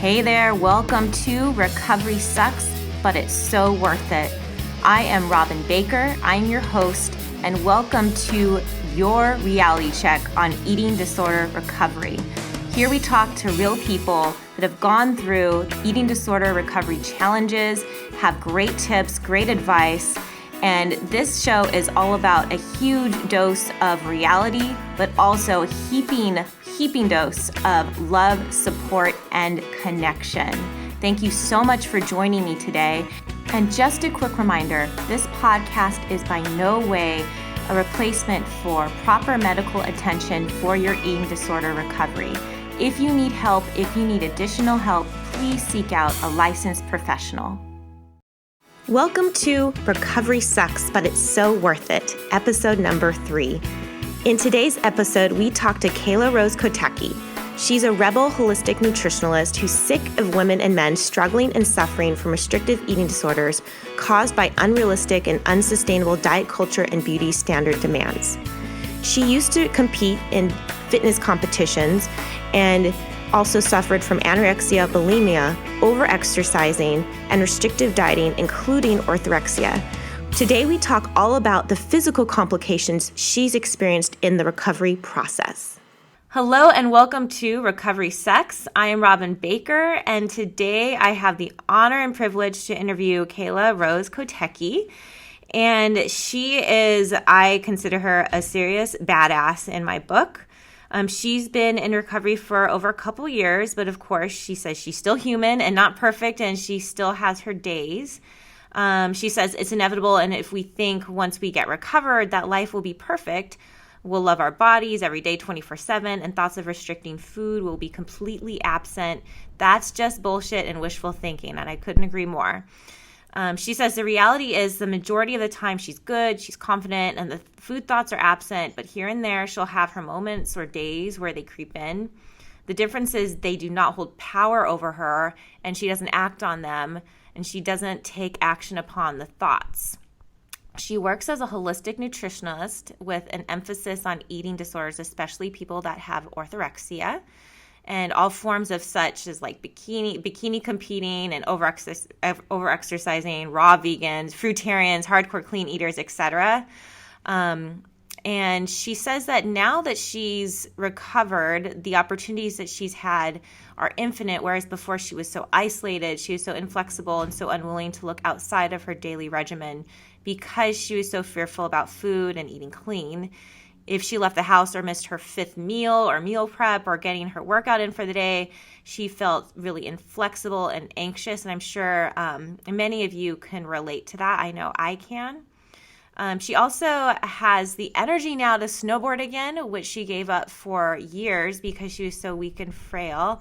Hey there, welcome to Recovery Sucks, but it's so worth it. I am Robin Baker, I'm your host, and welcome to your reality check on eating disorder recovery. Here we talk to real people that have gone through eating disorder recovery challenges, have great tips, great advice, and this show is all about a huge dose of reality, but also a heaping dose of love, support, and connection. Thank you so much for joining me today. And just a quick reminder, this podcast is by no way a replacement for proper medical attention for your eating disorder recovery. If you need help, if you need additional help, please seek out a licensed professional. Welcome to Recovery Sucks, but it's so worth it, episode number 3. In today's episode, we talk to Kayla Rose Kotecki. She's a rebel holistic nutritionalist who's sick of women and men struggling and suffering from restrictive eating disorders caused by unrealistic and unsustainable diet culture and beauty standard demands. She used to compete in fitness competitions and also suffered from anorexia, bulimia, overexercising, and restrictive dieting, including orthorexia. Today, we talk all about the physical complications she's experienced in the recovery process. Hello and welcome to Recovery Sucks. I am Robin Baker, and today I have the honor and privilege to interview Kayla Rose Kotecki. And she is, I consider her a serious badass in my book. She's been in recovery for over a couple years, but of course, she says she's still human and not perfect, and she still has her days. She says it's inevitable, and if we think once we get recovered that life will be perfect, we'll love our bodies every day 24/7, and thoughts of restricting food will be completely absent. That's just bullshit and wishful thinking, and I couldn't agree more. She says the reality is the majority of the time she's good, she's confident, and the food thoughts are absent, but here and there she'll have her moments or days where they creep in. The difference is they do not hold power over her, and she doesn't act on them, and she doesn't take action upon the thoughts. She works as a holistic nutritionist with an emphasis on eating disorders, especially people that have orthorexia, and all forms of such as like bikini competing and overexercising, raw vegans, fruitarians, hardcore clean eaters, etc. And she says that now that she's recovered, the opportunities that she's had are infinite, whereas before she was so isolated, she was so inflexible and so unwilling to look outside of her daily regimen because she was so fearful about food and eating clean. If she left the house or missed her 5th meal or meal prep or getting her workout in for the day, she felt really inflexible and anxious, and I'm sure many of you can relate to that. I know I can. She also has the energy now to snowboard again, which she gave up for years because she was so weak and frail.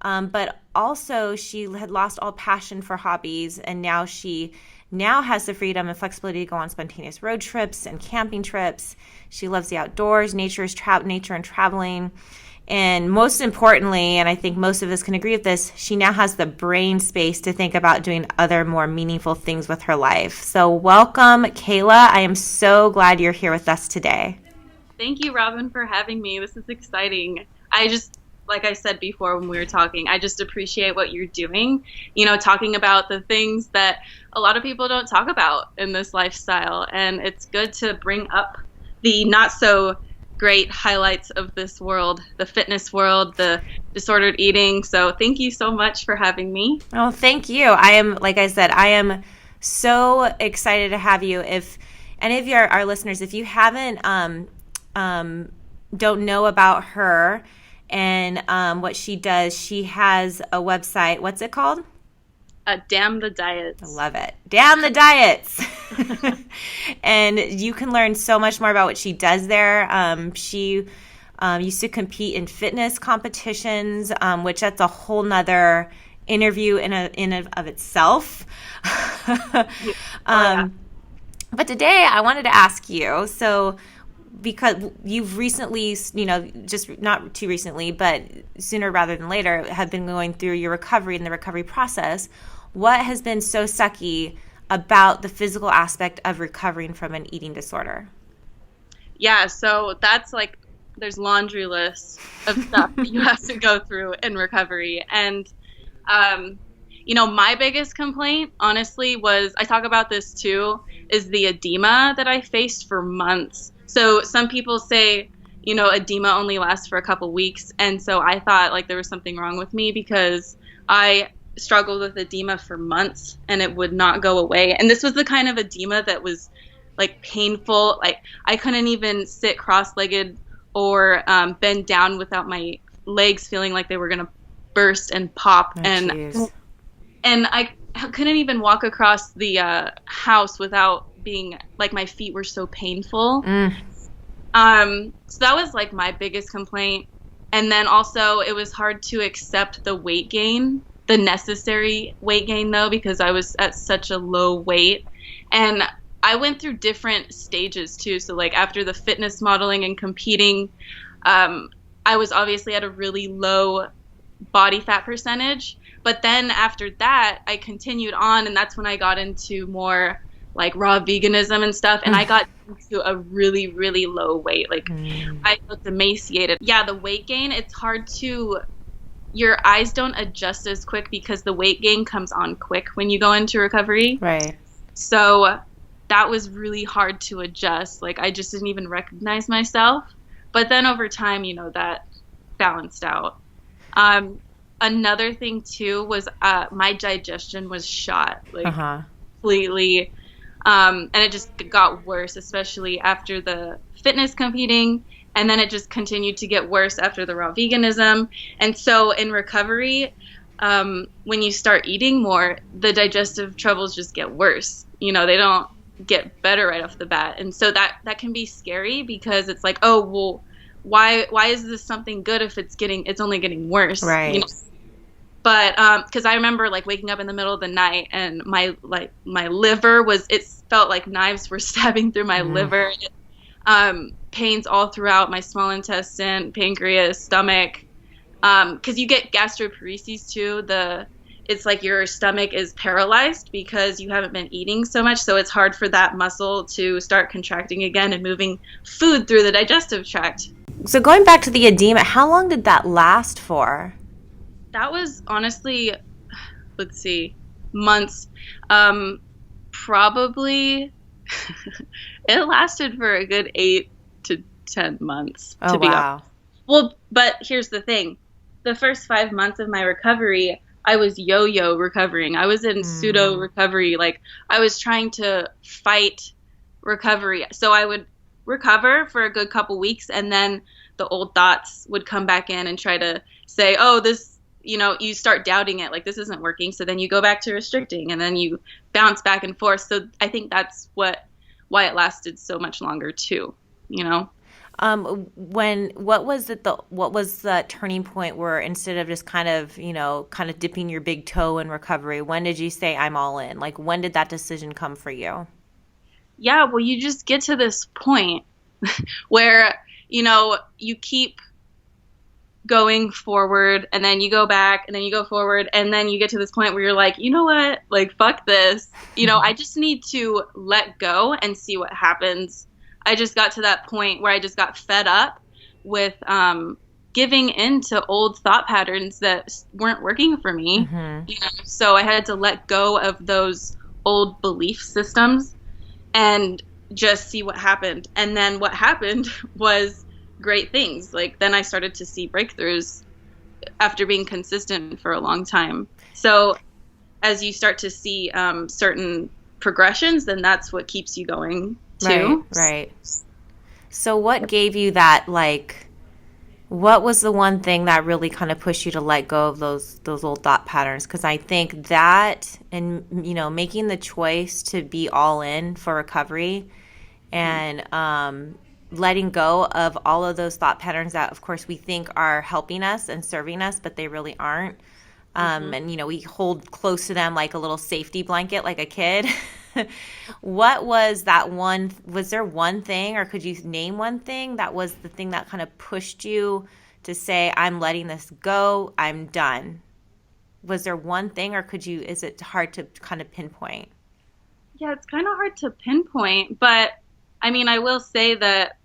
But also she had lost all passion for hobbies, and now she has the freedom and flexibility to go on spontaneous road trips and camping trips. She loves the outdoors, nature and traveling. And most importantly, and I think most of us can agree with this, she now has the brain space to think about doing other more meaningful things with her life. So welcome, Kayla. I am so glad you're here with us today. Thank you, Robin, for having me. This is exciting. Like I said before when we were talking, I just appreciate what you're doing, talking about the things that a lot of people don't talk about in this lifestyle. And it's good to bring up the not so great highlights of this world, the fitness world, the disordered eating. So thank you so much for having me. Oh, thank you. I am so excited to have you. If any of our listeners, if you haven't, don't know about her and what she does, she has a website. What's it called? Damn the Diets. I love it. Damn the Diets. And you can learn so much more about what she does there. She used to compete in fitness competitions, which that's a whole nother interview in and of itself. Yeah. But today I wanted to ask you, so because you've recently, just not too recently, but sooner rather than later, have been going through your recovery and the recovery process, what has been so sucky about the physical aspect of recovering from an eating disorder? Yeah, so that's like, there's laundry lists of stuff that you have to go through in recovery. And Um, my biggest complaint, honestly, was I talk about this too, is the edema that I faced for months. So some people say, edema only lasts for a couple weeks. And so I thought like there was something wrong with me because I struggled with edema for months and it would not go away. And this was the kind of edema that was like painful. Like I couldn't even sit cross-legged or bend down without my legs feeling like they were going to burst and pop. Oh, and geez. and I couldn't even walk across the house without being like my feet were so painful. So that was like my biggest complaint. And then also it was hard to accept the weight gain, the necessary weight gain though, because I was at such a low weight. And I went through different stages too. So like after the fitness modeling and competing, I was obviously at a really low body fat percentage. But then after that, I continued on, and that's when I got into more like raw veganism and stuff. And I got to a really, really low weight. Like I looked emaciated. Yeah, the weight gain, it's hard to, your eyes don't adjust as quick because the weight gain comes on quick when you go into recovery. Right. So that was really hard to adjust. Like I just didn't even recognize myself. But then over time, that balanced out. Another thing too was my digestion was shot like completely. And it just got worse, especially after the fitness competing. And then it just continued to get worse after the raw veganism. And so in recovery, when you start eating more, the digestive troubles just get worse. They don't get better right off the bat. And so that can be scary because it's like, oh, well, why is this something good if it's only getting worse? Right. But because I remember like waking up in the middle of the night and my liver it felt like knives were stabbing through my liver. Pains all throughout my small intestine, pancreas, stomach. Because you get gastroparesis too. It's like your stomach is paralyzed because you haven't been eating so much. So it's hard for that muscle to start contracting again and moving food through the digestive tract. So going back to the edema, how long did that last for? That was honestly, let's see, months. Probably, it lasted for a good 8 to 10 months. Oh, wow. Well, but here's the thing. The first 5 months of my recovery, I was yo-yo recovering. I was in pseudo recovery. Like I was trying to fight recovery. So I would recover for a good couple weeks and then the old thoughts would come back in and try to say, oh, this, you start doubting it, like this isn't working. So then you go back to restricting and then you bounce back and forth. So I think that's why it lasted so much longer too, What was the turning point where instead of just kind of dipping your big toe in recovery, when did you say I'm all in? Like when did that decision come for you? Yeah, well, you just get to this point where, you keep going forward and then you go back and then you go forward and then you get to this point where you're like, you know what, like fuck this, I just need to let go and see what happens. I just got to that point where I just got fed up with giving into old thought patterns that weren't working for me. So I had to let go of those old belief systems and just see what happened. And then what happened was great things. Like then I started to see breakthroughs after being consistent for a long time. So as you start to see certain progressions, then that's what keeps you going too. Right. So what gave you that, what was the one thing that really kind of pushed you to let go of those old thought patterns? Because I think that and, making the choice to be all in for recovery and letting go of all of those thought patterns that, of course, we think are helping us and serving us, but they really aren't. And, we hold close to them like a little safety blanket, like a kid. What was that one? Was there one thing, or could you name one thing that was the thing that kind of pushed you to say, I'm letting this go, I'm done? Was there one thing, or is it hard to kind of pinpoint? Yeah, it's kind of hard to pinpoint, but I mean, I will say that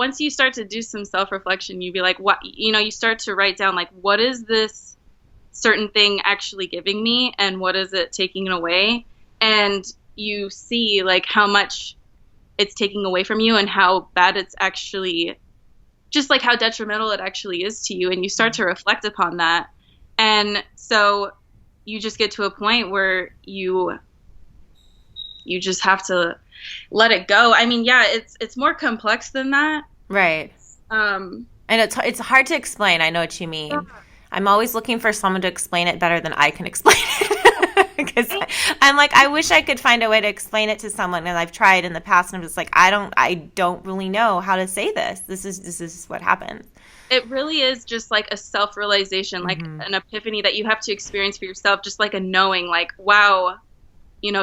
once you start to do some self-reflection, you be like, what, you start to write down, like, what is this certain thing actually giving me and what is it taking away? And you see like how much it's taking away from you and how bad it's actually, just like how detrimental it actually is to you. And you start to reflect upon that. And so you just get to a point where you just have to let it go. I mean, yeah, it's more complex than that. Right. And it's hard to explain. I know what you mean. Yeah. I'm always looking for someone to explain it better than I can explain it. Because I'm like, I wish I could find a way to explain it to someone, and I've tried in the past, and I'm just like, I don't really know how to say this. This is what happens. It really is just like a self-realization, like an epiphany that you have to experience for yourself, just like a knowing, like, wow,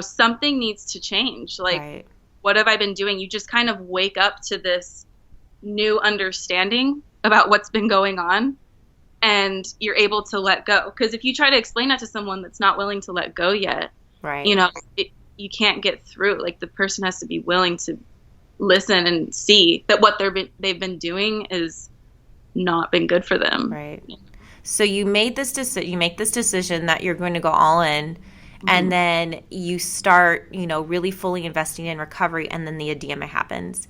something needs to change. Like, right. What have I been doing? You just kind of wake up to this new understanding about what's been going on. And you're able to let go. Because if you try to explain that to someone that's not willing to let go yet, right? You can't get through. Like, the person has to be willing to listen and see that what they've been doing is not been good for them. Right. Yeah. So you made this decision. You make this decision that you're going to go all in, and then you start, really fully investing in recovery, and then the edema happens.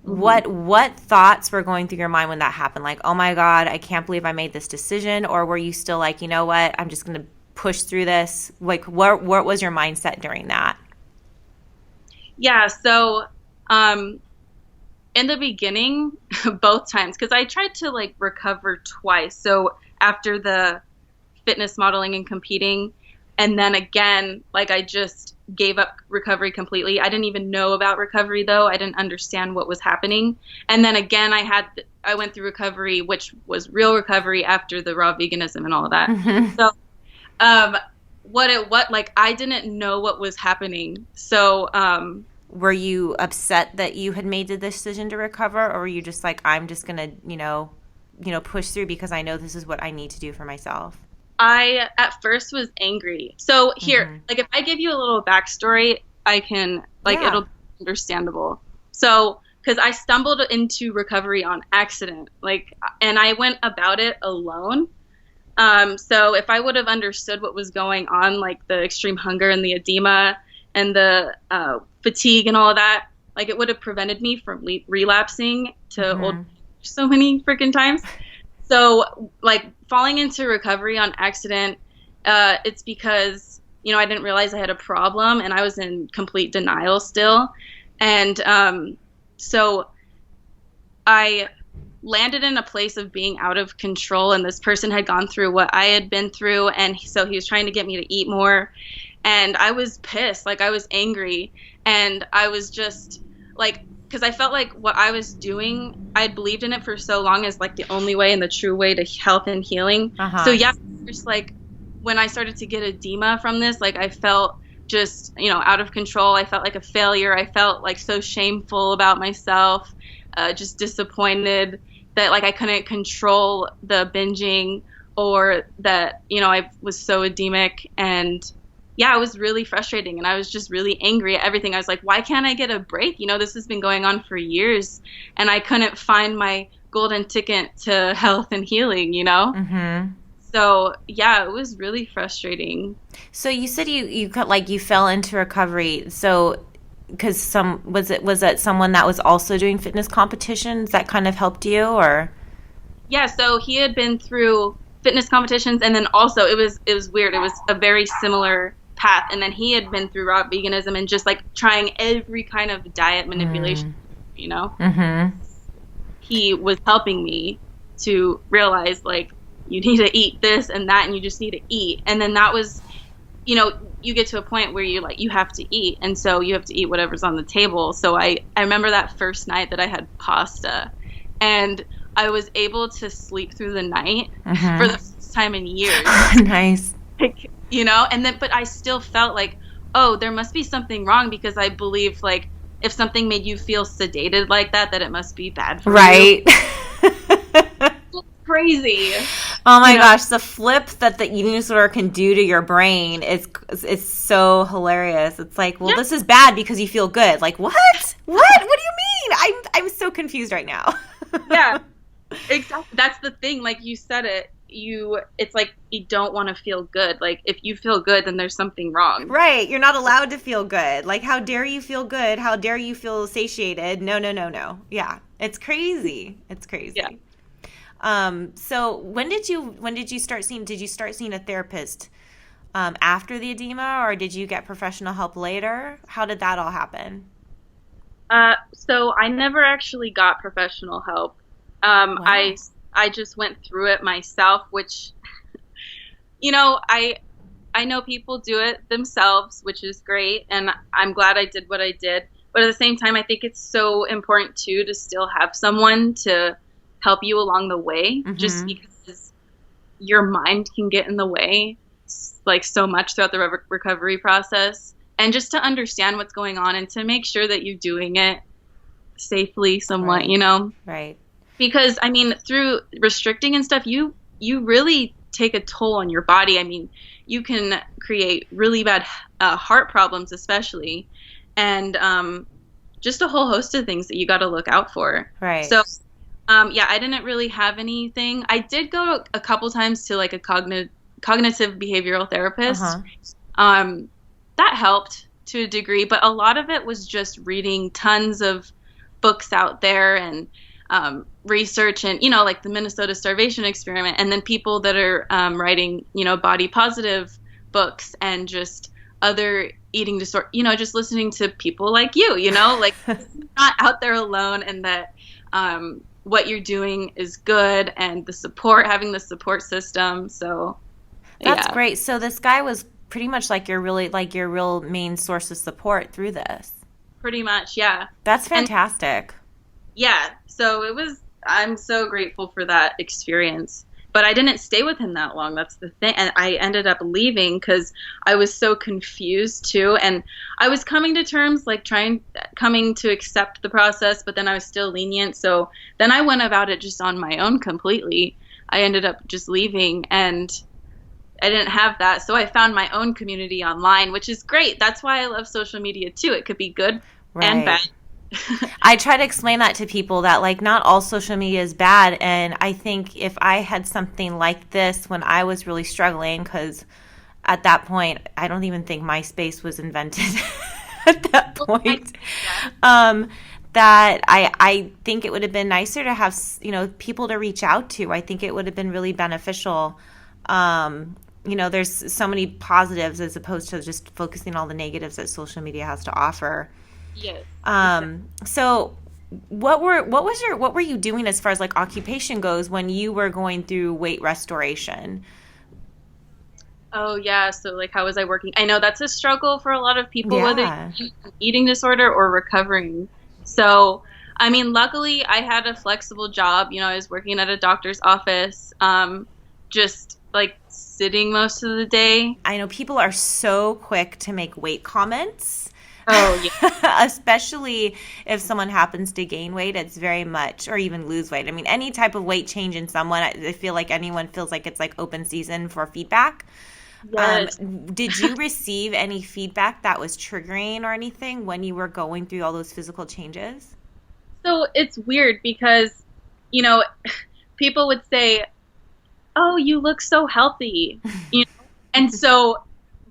What thoughts were going through your mind when that happened? Like, oh my God, I can't believe I made this decision. Or were you still like, you know what, I'm just going to push through this? Like, what was your mindset during that? Yeah. So, in the beginning, both times, because I tried to like recover twice. So after the fitness modeling and competing, and then again, like, I just gave up recovery completely. I didn't even know about recovery, though. I didn't understand what was happening. And then again, I went through recovery, which was real recovery after the raw veganism and all of that. Mm-hmm. So I didn't know what was happening. So were you upset that you had made the decision to recover, or were you just like, I'm just going to, push through because I know this is what I need to do for myself? I, at first, was angry. So here, like, if I give you a little backstory, I can, like, it'll be understandable. So, because I stumbled into recovery on accident, like, and I went about it alone. So if I would have understood what was going on, like the extreme hunger and the edema and the fatigue and all of that, like, it would have prevented me from relapsing to old so many freaking times. So, like, falling into recovery on accident, it's because, I didn't realize I had a problem, and I was in complete denial still. And so I landed in a place of being out of control, and this person had gone through what I had been through, and so he was trying to get me to eat more. And I was pissed, like, I was angry, and I was just, like, because I felt like what I was doing, I had believed in it for so long as, like, the only way and the true way to health and healing. So, yeah, just, like, when I started to get edema from this, like, I felt just, out of control. I felt like a failure. I felt, like, so shameful about myself, just disappointed that, like, I couldn't control the binging, or that, I was so edemic. And yeah, it was really frustrating, and I was just really angry at everything. I was like, why can't I get a break? This has been going on for years, and I couldn't find my golden ticket to health and healing, So yeah, it was really frustrating. So you said you fell into recovery. So because was it someone that was also doing fitness competitions that kind of helped you, or? Yeah, so he had been through fitness competitions, and then also it was weird. It was a very similar path, and then he had been through raw veganism and just, like, trying every kind of diet manipulation. He was helping me to realize, like, you need to eat this and that, and you just need to eat. And then that was, you get to a point where you have to eat, and so you have to eat whatever's on the table. So I remember that first night that I had pasta, and I was able to sleep through the night for the first time in years. Nice. Like, and then, but I still felt like, oh, there must be something wrong, because I believe, like, if something made you feel sedated like that it must be bad for you. Right. It's crazy. Oh my gosh, the flip that the eating disorder can do to your brain is so hilarious. It's like, well, this is bad because you feel good. Like, what? What do you mean? I'm so confused right now. Yeah, exactly. That's the thing. Like you said it, it's like you don't want to feel good. Like if you feel good, then there's something wrong. Right. You're not allowed to feel good. Like, how dare you feel good? How dare you feel satiated? No, no, no, no. Yeah. It's crazy. It's crazy. Yeah. So when did you start seeing, did you start seeing a therapist after the edema, or did you get professional help later? How did that all happen? So I never actually got professional help. Wow. I just went through it myself, which, I know people do it themselves, which is great, and I'm glad I did what I did. But at the same time, I think it's so important too to still have someone to help you along the way, just because your mind can get in the way like so much throughout the recovery process, and just to understand what's going on and to make sure that you're doing it safely somewhat, Right. Because I mean, through restricting and stuff, you really take a toll on your body. I mean, you can create really bad heart problems, especially, and just a whole host of things that you got to look out for. Right. So, yeah, I didn't really have anything. I did go a couple times to like a cognitive behavioral therapist. That helped to a degree, but a lot of it was just reading tons of books out there and research, and like the Minnesota starvation experiment, and then people that are writing body positive books, and just other eating disorder, just listening to people like you, like you're not out there alone, and that what you're doing is good, and having the support system. So that's great. So this guy was pretty much like your real main source of support through this. Pretty much, yeah. That's fantastic. Yeah, so I'm so grateful for that experience. But I didn't stay with him that long. That's the thing. And I ended up leaving because I was so confused too. And I was coming to terms, like coming to accept the process, but then I was still lenient. So then I went about it just on my own completely. I ended up just leaving, and I didn't have that. So I found my own community online, which is great. That's why I love social media too. It could be good and bad. I try to explain that to people that like not all social media is bad, and I think if I had something like this when I was really struggling, because at that point I don't even think MySpace was invented at that point, that I think it would have been nicer to have people to reach out to. I think it would have been really beneficial. There's so many positives as opposed to just focusing on all the negatives that social media has to offer. Yes. So what were you doing as far as like occupation goes when you were going through weight restoration? Oh yeah. So like, how was I working? I know that's a struggle for a lot of people, whether eating disorder or recovering. So, I mean, luckily I had a flexible job. I was working at a doctor's office, just like sitting most of the day. I know people are so quick to make weight comments. Oh, yeah. Especially if someone happens to gain weight, it's very much, or even lose weight. I mean, any type of weight change in someone, I feel like anyone feels like it's like open season for feedback. Yes. Did you receive any feedback that was triggering or anything when you were going through all those physical changes? So it's weird because, people would say, oh, you look so healthy, and so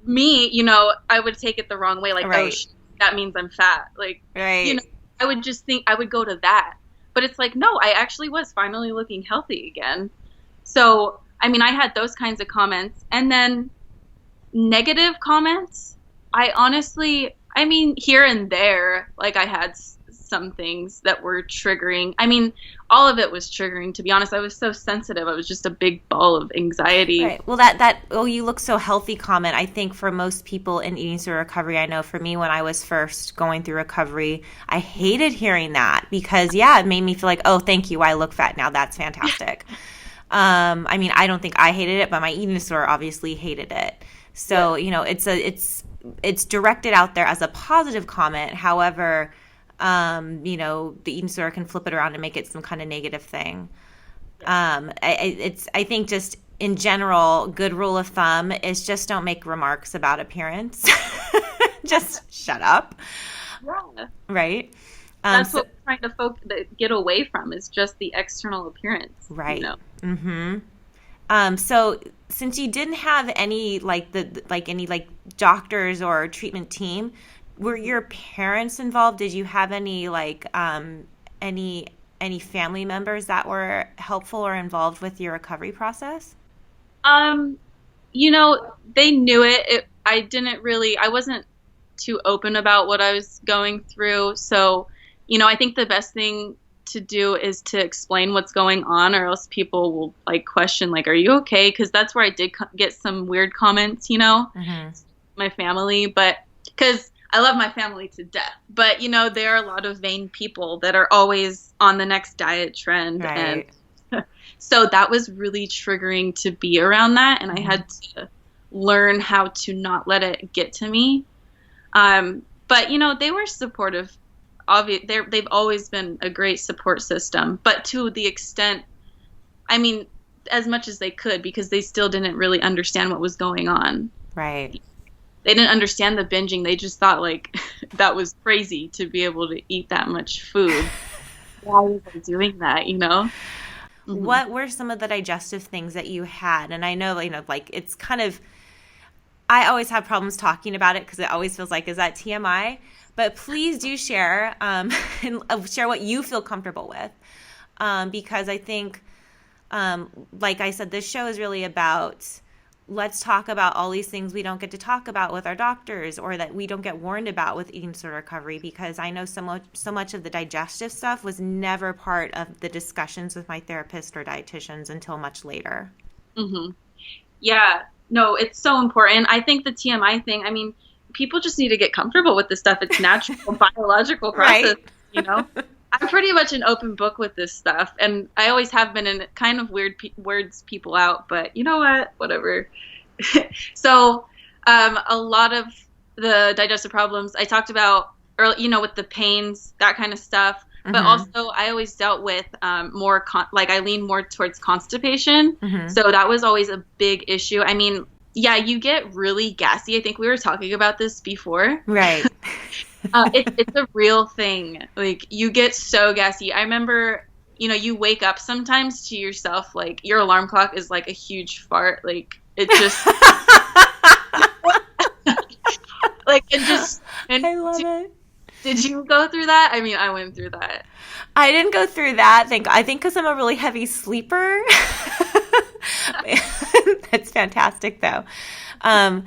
me, I would take it the wrong way, like, right. Oh, that means I'm fat. Like, right. I would just think I would go to that. But it's like, no, I actually was finally looking healthy again. So, I mean, I had those kinds of comments. And then negative comments, I honestly, here and there, like I had some things that were triggering. I mean, all of it was triggering, to be honest. I was so sensitive. I was just a big ball of anxiety. Right. Well, that oh, you look so healthy comment, I think for most people in eating disorder recovery, I know for me when I was first going through recovery, I hated hearing that because, it made me feel like, oh, thank you, I look fat now. That's fantastic. I don't think I hated it, but my eating disorder obviously hated it. So, it's directed out there as a positive comment. However, the eating disorder can flip it around and make it some kind of negative thing. I think just in general, good rule of thumb is just don't make remarks about appearance. Just shut up. Yeah. Right. That's what trying to get away from is just the external appearance. Right. Mm-hmm. So since you didn't have any any doctors or treatment team, were your parents involved? Did you have any any family members that were helpful or involved with your recovery process? Um, they knew it. I wasn't too open about what I was going through. So, I think the best thing to do is to explain what's going on, or else people will question, are you okay? Because that's where I did get some weird comments, Mm-hmm. my family, but because I love my family to death. But, there are a lot of vain people that are always on the next diet trend. Right. And so that was really triggering to be around that. And I had to learn how to not let it get to me. But, they were supportive. They've always been a great support system. But to the extent, as much as they could, because they still didn't really understand what was going on. Right. They didn't understand the binging. They just thought that was crazy to be able to eat that much food. Why was I doing that, Mm-hmm. What were some of the digestive things that you had? And I know, it's kind of, I always have problems talking about it because it always feels like, is that TMI? But please do share, and share what you feel comfortable with. Because I think, like I said, this show is really about, let's talk about all these things we don't get to talk about with our doctors, or that we don't get warned about with eating disorder recovery, because I know so much of the digestive stuff was never part of the discussions with my therapist or dietitians until much later. Mm-hmm. Yeah, no, it's so important. I think the TMI thing, people just need to get comfortable with this stuff. It's natural biological process, right. I'm pretty much an open book with this stuff, and I always have been, and it kind of weirds people out, but you know what? Whatever. So, a lot of the digestive problems I talked about early, with the pains, that kind of stuff. Mm-hmm. But also, I always dealt with more, I lean more towards constipation. Mm-hmm. So that was always a big issue. Yeah, you get really gassy. I think we were talking about this before. Right. It's a real thing. You get so gassy. I remember, you wake up sometimes to yourself, your alarm clock is like a huge fart. It just, I love it. Did you go through that? I went through that. I didn't go through that. I think because I'm a really heavy sleeper. That's fantastic, though. But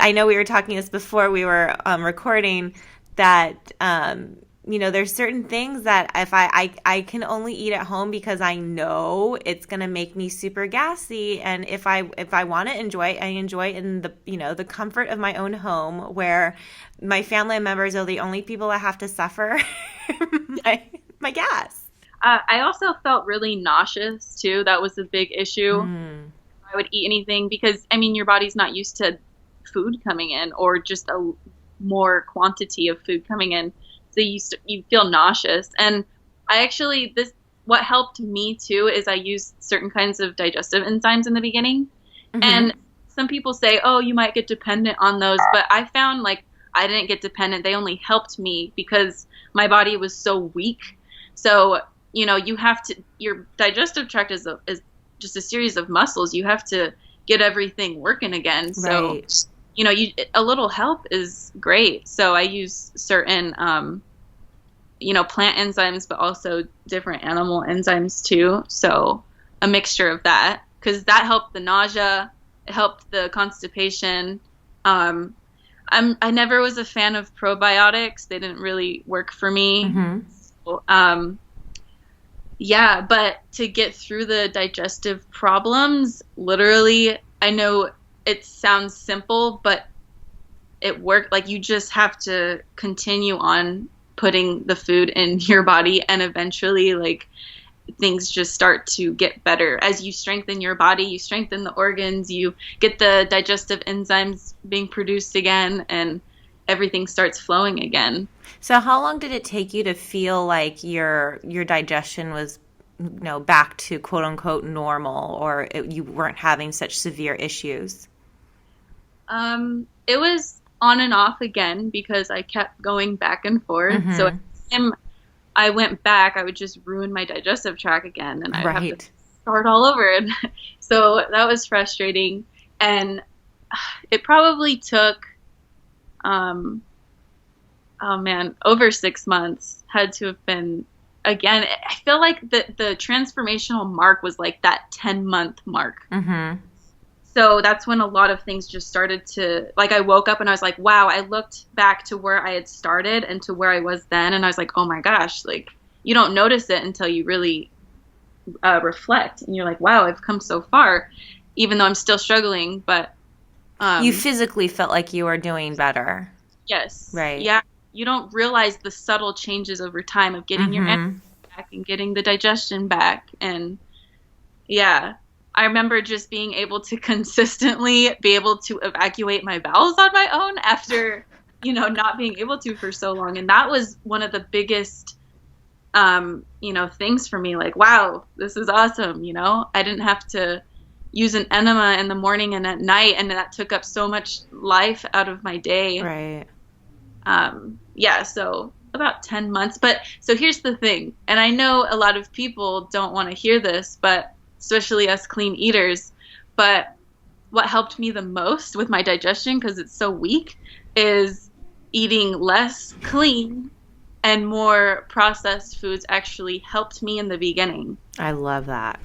I know we were talking this before we were recording, that there's certain things that if I can only eat at home because I know it's gonna make me super gassy, and if I want to enjoy, I enjoy it in the comfort of my own home, where my family members are the only people that have to suffer my gas. I also felt really nauseous too. That was a big issue. I would eat anything because your body's not used to food coming in, or just a more quantity of food coming in, so you feel nauseous. And what helped me too is I used certain kinds of digestive enzymes in the beginning. Mm-hmm. And some people say, oh, you might get dependent on those, but I found I didn't get dependent. They only helped me because my body was so weak. So your digestive tract is just a series of muscles. You have to get everything working again. So right. A little help is great. So I use certain, plant enzymes, but also different animal enzymes too. So a mixture of that, because that helped the nausea, it helped the constipation. I never was a fan of probiotics. They didn't really work for me. Mm-hmm. So, yeah, but to get through the digestive problems, literally, I know it sounds simple, but it worked. You just have to continue on putting the food in your body, and eventually, things just start to get better. As you strengthen your body, you strengthen the organs, you get the digestive enzymes being produced again, and everything starts flowing again. So how long did it take you to feel like your digestion was back to quote unquote normal, or you weren't having such severe issues? It was on and off again because I kept going back and forth. Mm-hmm. So I went back, I would just ruin my digestive tract again, and I would have to Right. start all over. And so that was frustrating. And it probably took, um, oh man, over 6 months. Had to have been, again, I feel like the transformational mark was like that 10-month mark. Mm-hmm. So that's when a lot of things just started to, like, I woke up and I was like, wow, I looked back to where I had started and to where I was then. And I was like, oh my gosh, like, you don't notice it until you really reflect. And you're like, wow, I've come so far, even though I'm still struggling. But You physically felt like you were doing better. yes. Right. Yeah. You don't realize the subtle changes over time of getting your energy back and getting the digestion back. And yeah. I remember just being able to consistently be able to evacuate my bowels on my own after, not being able to for so long. And that was one of the biggest, things for me. Like, wow, this is awesome. I didn't have to use an enema in the morning and at night. And that took up so much life out of my day. Right. Yeah. So about 10 months. But so here's the thing. And I know a lot of people don't want to hear this, but especially us clean eaters. But what helped me the most with my digestion, because it's so weak, is eating less clean and more processed foods actually helped me in the beginning. I love that.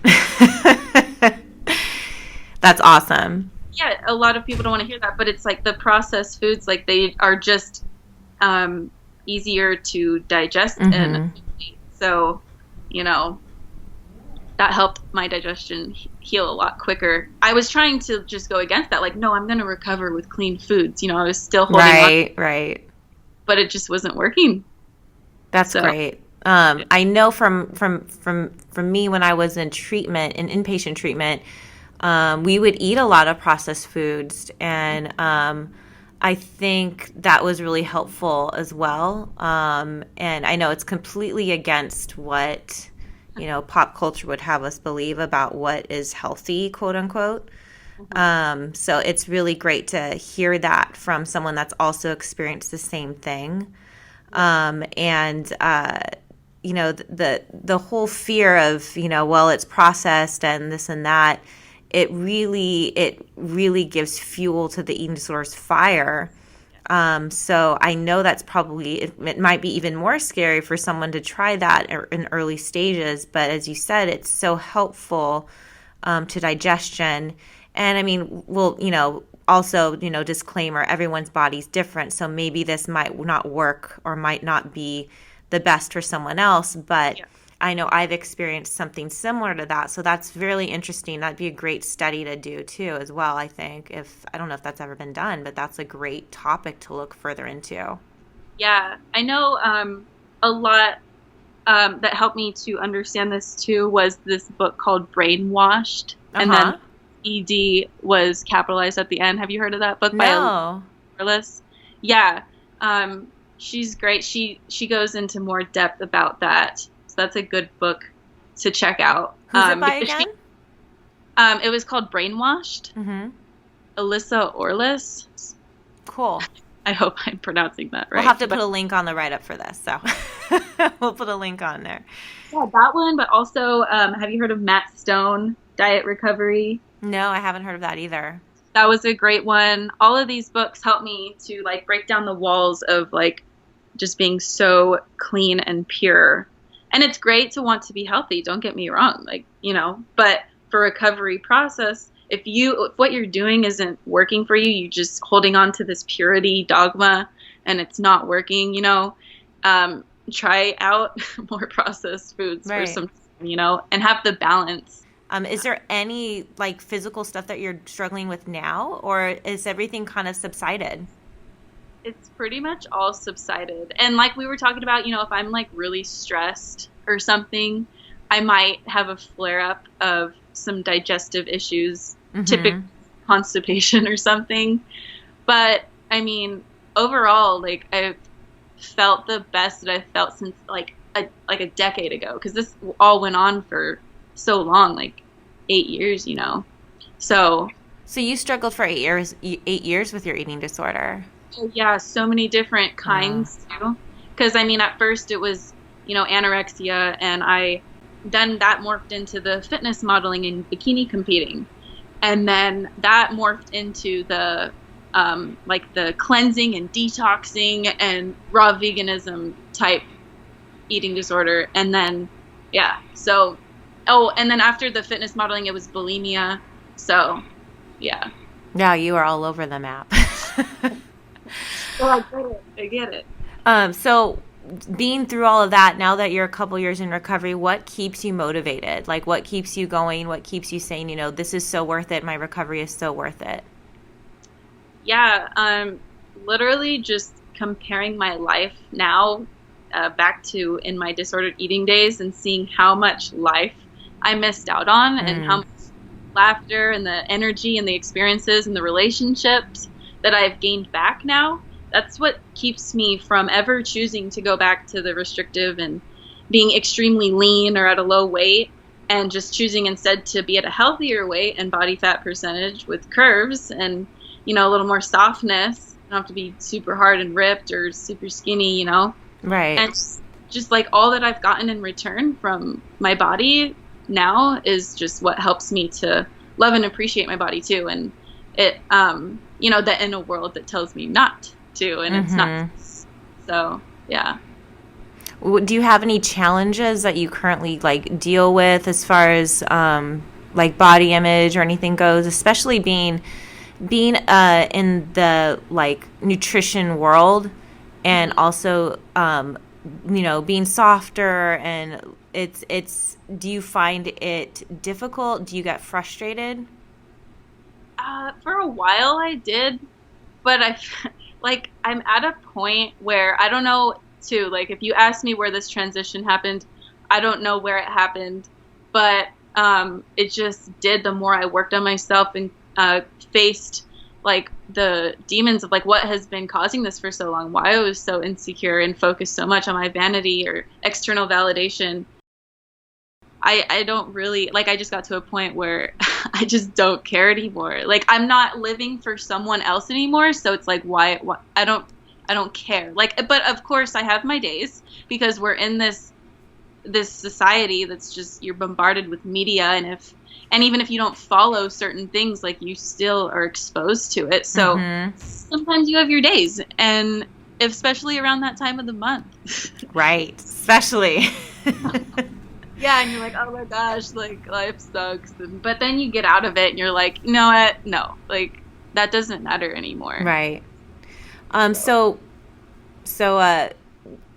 That's awesome. Yeah, a lot of people don't want to hear that, but it's like the processed foods, like they are just easier to digest. And so, that helped my digestion heal a lot quicker. I was trying to just go against that. Like, no, I'm going to recover with clean foods. I was still holding on. Right. But it just wasn't working. That's great. I know from me when I was in treatment, in inpatient treatment, we would eat a lot of processed foods. And I think that was really helpful as well. And I know it's completely against what pop culture would have us believe about what is healthy, quote unquote. So it's really great to hear that from someone that's also experienced the same thing. The whole fear of, well, it's processed and this and that, it really gives fuel to the eating disorders fire. So I know that's probably, it might be even more scary for someone to try that in early stages. But as you said, it's so helpful to digestion. And I mean, also, disclaimer, everyone's body's different. So maybe this might not work or might not be the best for someone else. But I know I've experienced something similar to that. So that's really interesting. That'd be a great study to do too as well, I think. I don't know if that's ever been done, but that's a great topic to look further into. Yeah, I know a lot that helped me to understand this too was this book called Brainwashed. And then ED was capitalized at the end. Have you heard of that book? No. By Elizabeth? Yeah. She's great. She goes into more depth about that. That's a good book to check out. Who's it by again? It was called Brainwashed. Alyssa Orlis. Cool. I hope I'm pronouncing that right. We'll have to put a link on the write-up for this, so we'll put a link on there. Yeah, that one, but also, have you heard of Matt Stone, Diet Recovery? No, I haven't heard of that either. That was a great one. All of these books helped me to, break down the walls of, just being so clean and pure. And it's great to want to be healthy, don't get me wrong, but for recovery process, if what you're doing isn't working for you, you're just holding on to this purity dogma and it's not working, try out more processed foods for some time, and have the balance. Is there any physical stuff that you're struggling with now, or is everything kind of subsided? It's pretty much all subsided. And like we were talking about, if I'm really stressed or something, I might have a flare up of some digestive issues, typically constipation or something. But I mean, overall, I've felt the best that I've felt since a decade ago, because this all went on for so long, 8 years, So you struggled for 8 years, 8 years with your eating disorder. Yeah, so many different kinds too. Because I mean, at first it was, anorexia, and then that morphed into the fitness modeling and bikini competing. And then that morphed into the like the cleansing and detoxing and raw veganism type eating disorder. And then, and then after the fitness modeling, it was bulimia. So, yeah. Yeah, you are all over the map. Oh, I get it. So being through all of that, now that you're a couple years in recovery, what keeps you motivated? Like, what keeps you going? What keeps you saying, this is so worth it. My recovery is so worth it. Yeah. Literally just comparing my life now back to in my disordered eating days and seeing how much life I missed out on and how much laughter and the energy and the experiences and the relationships that I've gained back now. That's what keeps me from ever choosing to go back to the restrictive and being extremely lean or at a low weight, and just choosing instead to be at a healthier weight and body fat percentage with curves and, a little more softness. I don't have to be super hard and ripped or super skinny, Right. And just like all that I've gotten in return from my body now is just what helps me to love and appreciate my body too. And it, that in a world that tells me not to, and it's not. So, yeah. Do you have any challenges that you currently deal with as far as body image or anything goes, especially being in the nutrition world, and also being softer, and it's do you find it difficult? Do you get frustrated? For a while I did, but I'm at a point where I don't know too, if you ask me where this transition happened, I don't know where it happened, but it just did. The more I worked on myself and faced the demons of what has been causing this for so long, why I was so insecure and focused so much on my vanity or external validation, I don't really, I just got to a point where I just don't care anymore. I'm not living for someone else anymore. So it's why I don't care. But of course I have my days, because we're in this society that's just, you're bombarded with media, and even if you don't follow certain things, you still are exposed to it. So sometimes you have your days, and especially around that time of the month. Right. Especially. Yeah, and you're like, oh my gosh, life sucks. But then you get out of it and you're like, you know what? No, that doesn't matter anymore. Right. So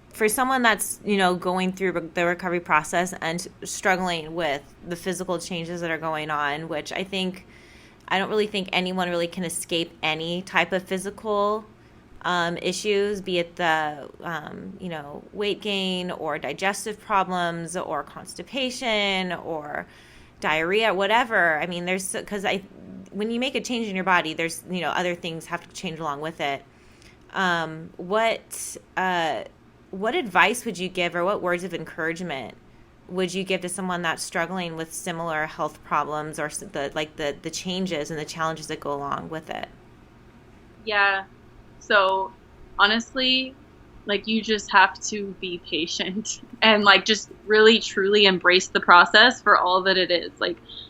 for someone that's, going through the recovery process and struggling with the physical changes that are going on, which I don't really think anyone really can escape any type of physical issues, be it the, weight gain or digestive problems or constipation or diarrhea, whatever. I mean, when you make a change in your body, there's, other things have to change along with it. What advice would you give, or what words of encouragement would you give to someone that's struggling with similar health problems, or the changes and the challenges that go along with it? Yeah. So honestly, you just have to be patient and just really truly embrace the process for all that it is.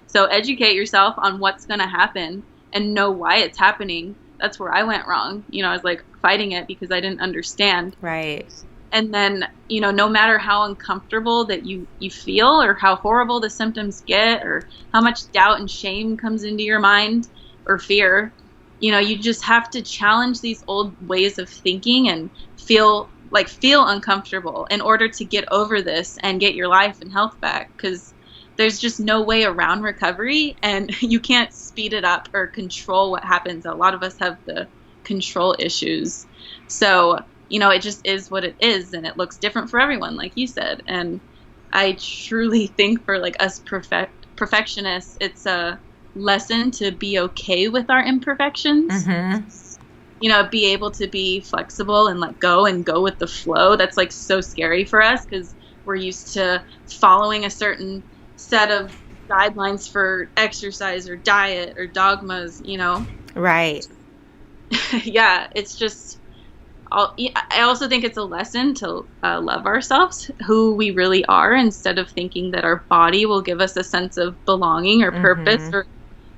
So educate yourself on what's going to happen and know why it's happening. That's where I went wrong. I was fighting it because I didn't understand. Right. And then, no matter how uncomfortable that you feel, or how horrible the symptoms get, or how much doubt and shame comes into your mind, or fear, you just have to challenge these old ways of thinking and feel uncomfortable in order to get over this and get your life and health back, because there's just no way around recovery, and you can't speed it up or control what happens. A lot of us have the control issues. So, it just is what it is, and it looks different for everyone, like you said. And I truly think for us perfectionists, it's a lesson to be okay with our imperfections. Be able to be flexible and let go and go with the flow. That's so scary for us, because we're used to following a certain set of guidelines for exercise or diet or dogmas, Right. Yeah, it's just I also think it's a lesson to love ourselves, who we really are, instead of thinking that our body will give us a sense of belonging or purpose Mm-hmm. or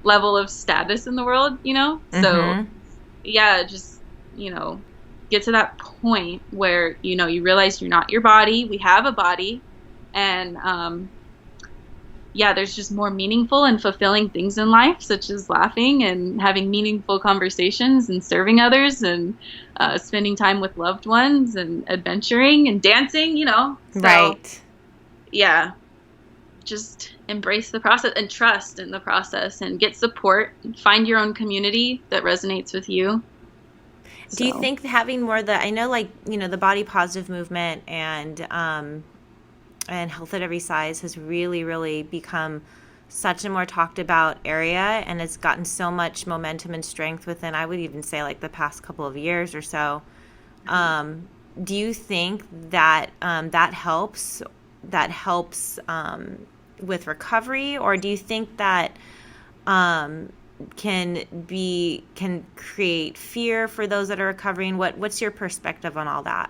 level of status in the world, you know? So, Mm-hmm. yeah, just, get to that point where, you realize you're not your body. We have a body. And, yeah, there's just more meaningful and fulfilling things in life, such as laughing and having meaningful conversations and serving others and spending time with loved ones and adventuring and dancing. So, Right. yeah, just embrace the process and trust in the process and get support and find your own community that resonates with you. Do you So, think having more of the, I know, like, the body positive movement and health at every size has really, really become such a more talked about area, and it's gotten so much momentum and strength within, I would even say, like the past couple of years or so. Do you think that that helps with recovery, or do you think that um, can create fear for those that are recovering? What's your perspective on all that?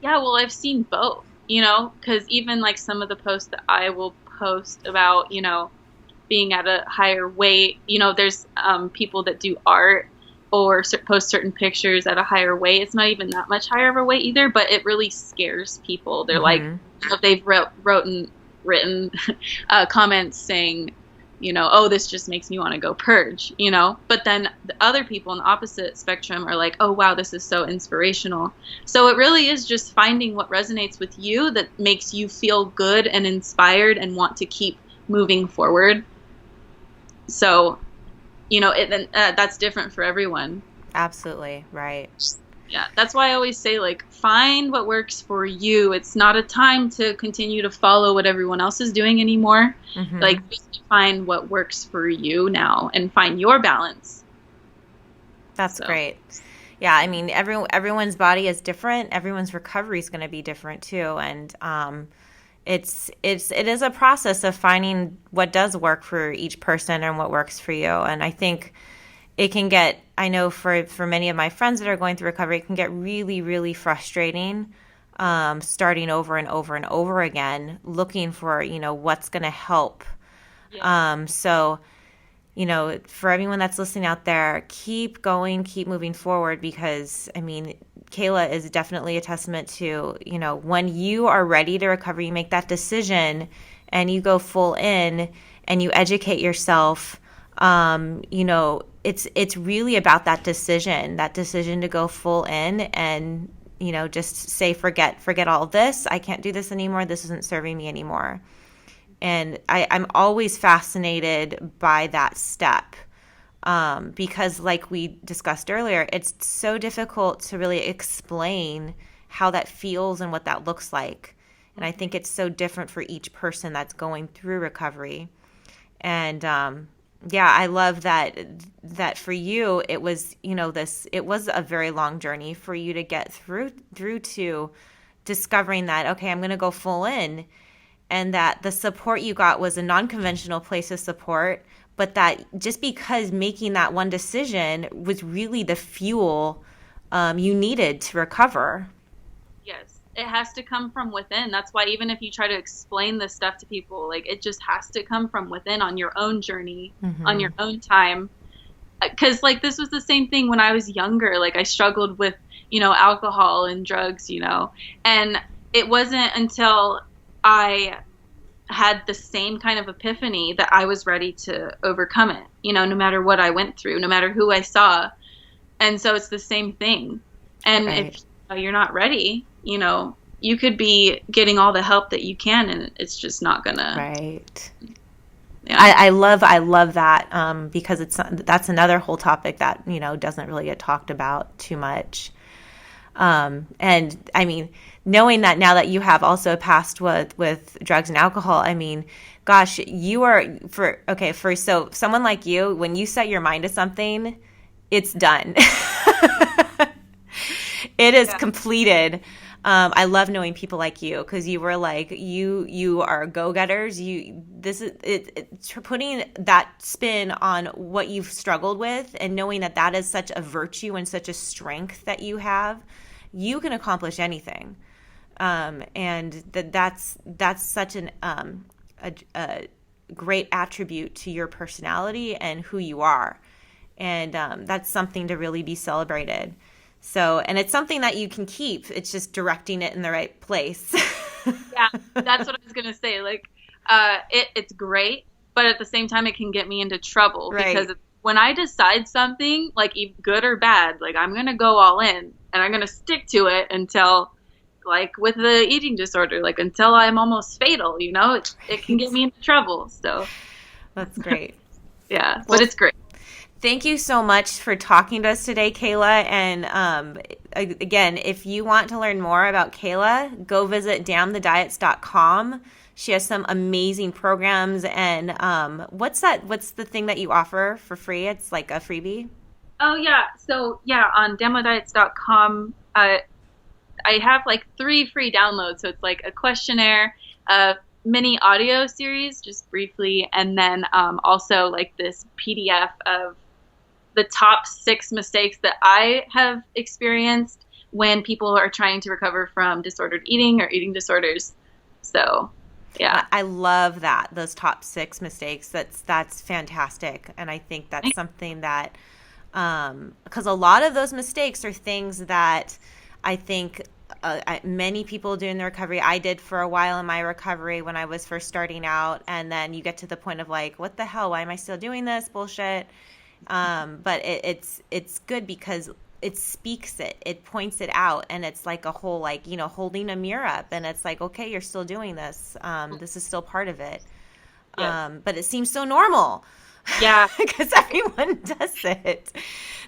yeah, well, I've seen both, because even like some of the posts that I will post about, being at a higher weight, there's people that do art or post certain pictures at a higher weight. It's not even that much higher of a weight either, but it really scares people. They're like, Mm-hmm. they've written comments saying, oh, this just makes me want to go purge. But then the other people on the opposite spectrum are like, oh, wow, this is so inspirational. So it really is just finding what resonates with you that makes you feel good and inspired and want to keep moving forward. So, that's different for everyone. Absolutely right. Yeah, that's why I always say, like, find what works for you. It's not a time to continue to follow what everyone else is doing anymore. Mm-hmm. Like, just find what works for you now and find your balance. That's So, great. Yeah, I mean, everyone's body is different. Everyone's recovery is going to be different too, and it is a process of finding what does work for each person and what works for you. And I think it can get, I know for many of my friends that are going through recovery, it can get really, really frustrating, starting over and over and over again, looking for, what's going to help. yeah. So, for everyone that's listening out there, keep going, keep moving forward, because, I mean, Kayla is definitely a testament to, when you are ready to recover, you make that decision and you go full in and you educate yourself. It's really about that decision to go full in and, just say, forget all this. I can't do this anymore. This isn't serving me anymore. And I'm always fascinated by that step, because, like we discussed earlier, it's so difficult to really explain how that feels and what that looks like. And I think it's so different for each person that's going through recovery. And yeah, I love that for you, it was, it was a very long journey for you to get through to discovering that, okay, I'm going to go full in, and that the support you got was a non-conventional place of support, but that just because making that one decision was really the fuel you needed to recover. Yes. It has to come from within. That's why even if you try to explain this stuff to people, like, it just has to come from within on your own journey, on your own time. Because, like, this was the same thing when I was younger. Like, I struggled with, alcohol and drugs, and it wasn't until I had the same kind of epiphany that I was ready to overcome it, no matter what I went through, no matter who I saw. And so it's the same thing. And Right. if you're not ready, you could be getting all the help that you can, and it's just not gonna. Right. Yeah. I love that, because that's another whole topic that, doesn't really get talked about too much. And I mean, knowing that now that you have also passed with drugs and alcohol, I mean, gosh, you are for so someone like you, when you set your mind to something, it's done. It is completed. I love knowing people like you, because you were like, you are go-getters. It's putting that spin on what you've struggled with, and knowing that that is such a virtue and such a strength that you have, you can accomplish anything. And that's such a great attribute to your personality and who you are. And that's something to really be celebrated. So, and it's something that you can keep. It's just directing it in the right place. Yeah, that's what I was going to say. Like, it's great, but at the same time, it can get me into trouble. Right. Because when I decide something, like good or bad, like I'm going to go all in and I'm going to stick to it until, like with the eating disorder, like until I'm almost fatal, you know, it can get me into trouble. So that's great. Yeah, but it's great. Thank you so much for talking to us today, Kayla. And again, if you want to learn more about Kayla, go visit damnthediets.com. She has some amazing programs. And what's the thing that you offer for free? It's like a freebie? Oh, yeah. So, yeah, on damnthediets.com, I have like 3 free downloads. So it's like a questionnaire, a mini audio series, just briefly, and then also like this PDF of the top 6 mistakes that I have experienced when people are trying to recover from disordered eating or eating disorders. So, yeah. I love that, those top 6 mistakes. That's fantastic. And I think that's something that, because a lot of those mistakes are things that I think many people do in the recovery. I did for a while in my recovery when I was first starting out. And then you get to the point of like, what the hell? Why am I still doing this bullshit? But it's good because it speaks it points it out, and it's like a whole, like, you know, holding a mirror up, and it's like, okay, you're still doing this. This is still part of it. Yes. But it seems so normal. Yeah. Because everyone does it.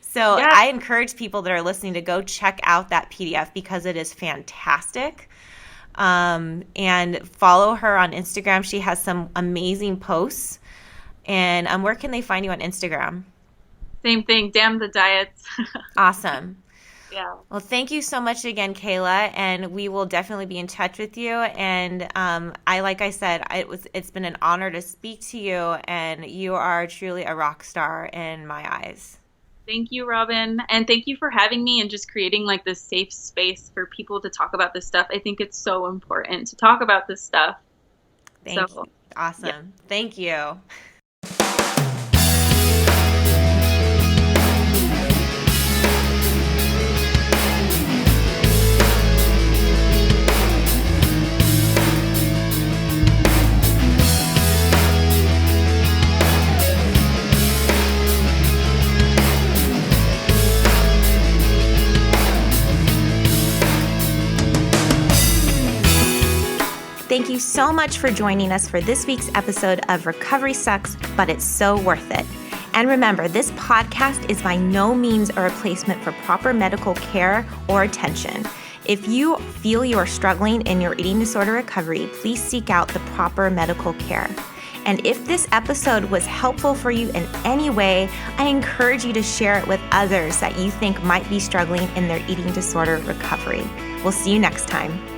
So Yeah. I encourage people that are listening to go check out that PDF because it is fantastic. And follow her on Instagram. She has some amazing posts. And where can they find you on Instagram? Same thing. Damn the diets. Awesome. Yeah. Well, thank you so much again, Kayla, and we will definitely be in touch with you. And like I said, it's been an honor to speak to you, and you are truly a rock star in my eyes. Thank you, Robin, and thank you for having me and just creating like this safe space for people to talk about this stuff. I think it's so important to talk about this stuff. Thank you. Awesome. Yeah. Thank you. Thank you so much for joining us for this week's episode of Recovery Sucks, but It's So Worth It. And remember, this podcast is by no means a replacement for proper medical care or attention. If you feel you are struggling in your eating disorder recovery, please seek out the proper medical care. And if this episode was helpful for you in any way, I encourage you to share it with others that you think might be struggling in their eating disorder recovery. We'll see you next time.